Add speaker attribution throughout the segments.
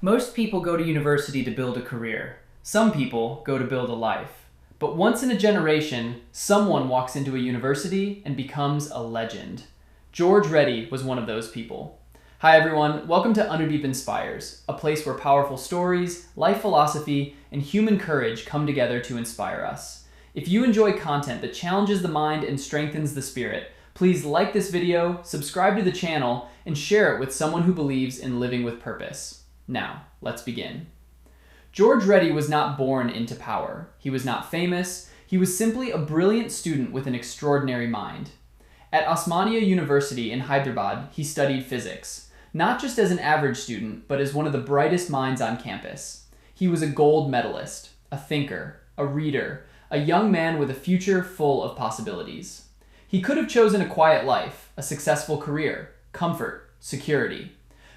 Speaker 1: Most people go to university to build a career. Some people go to build a life. But once in a generation, someone walks into a university and becomes a legend. George Reddy was one of those people. Hi everyone, welcome to Anudeep Inspires, a place where powerful stories, life philosophy, and human courage come together to inspire us. If you enjoy content that challenges the mind and strengthens the spirit, please like this video, subscribe to the channel, and share it with someone who believes in living with purpose. Now, let's begin. George Reddy was not born into power. He was not famous. He was simply a brilliant student with an extraordinary mind. At Osmania University in Hyderabad, he studied physics, not just as an average student, but as one of the brightest minds on campus. He was a gold medalist, a thinker, a reader, a young man with a future full of possibilities. He could have chosen a quiet life, a successful career, comfort, security.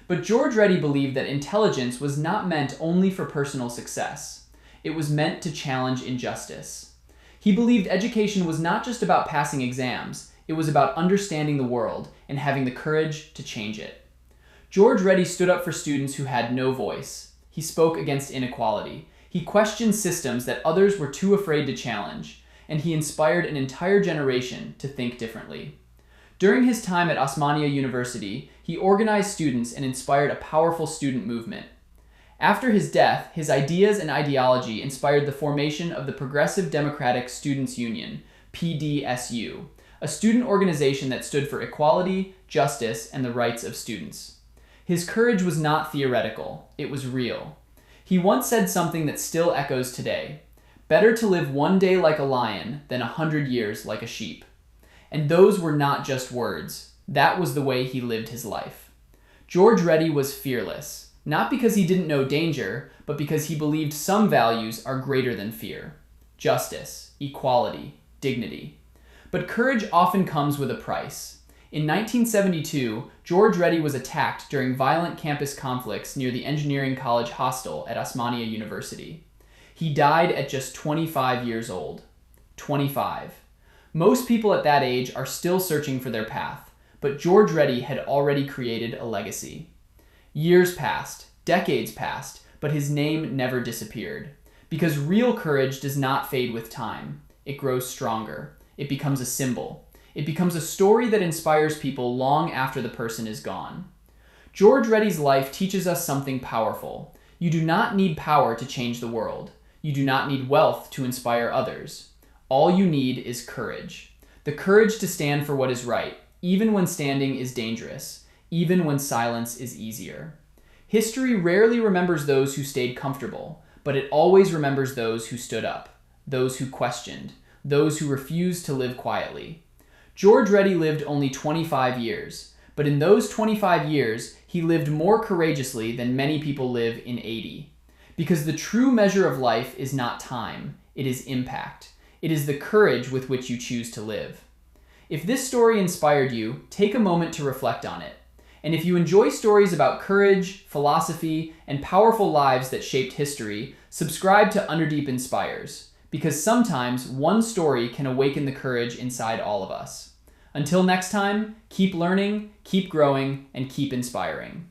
Speaker 1: But George Reddy believed that intelligence was not meant only for personal success. It was meant to challenge injustice. He believed education was not just about passing exams, it was about understanding the world and having the courage to change it. George Reddy stood up for students who had no voice. He spoke against inequality. He questioned systems that others were too afraid to challenge, and he inspired an entire generation to think differently. During his time at Osmania University, he organized students and inspired a powerful student movement. After his death, his ideas and ideology inspired the formation of the Progressive Democratic Students' Union, PDSU, a student organization that stood for equality, justice, and the rights of students. His courage was not theoretical, it was real. He once said something that still echoes today: "Better to live one day like a lion than 100 years like a sheep." And those were not just words. That was the way he lived his life. George Reddy was fearless, not because he didn't know danger, but because he believed some values are greater than fear: justice, equality, dignity. But courage often comes with a price. In 1972, George Reddy was attacked during violent campus conflicts near the Engineering College hostel at Osmania University. He died at just 25 years old. 25. Most people at that age are still searching for their path, but George Reddy had already created a legacy. Years passed, decades passed, but his name never disappeared. Because real courage does not fade with time. It grows stronger. It becomes a symbol. It becomes a story that inspires people long after the person is gone. George Reddy's life teaches us something powerful. You do not need power to change the world. You do not need wealth to inspire others. All you need is courage. The courage to stand for what is right, even when standing is dangerous, even when silence is easier. History rarely remembers those who stayed comfortable, but it always remembers those who stood up, those who questioned, those who refused to live quietly. George Reddy lived only 25 years, but in those 25 years, he lived more courageously than many people live in 80. Because the true measure of life is not time, it is impact. It is the courage with which you choose to live. If this story inspired you, take a moment to reflect on it. And if you enjoy stories about courage, philosophy, and powerful lives that shaped history, subscribe to Anudeep Inspires, because sometimes one story can awaken the courage inside all of us. Until next time, keep learning, keep growing, and keep inspiring.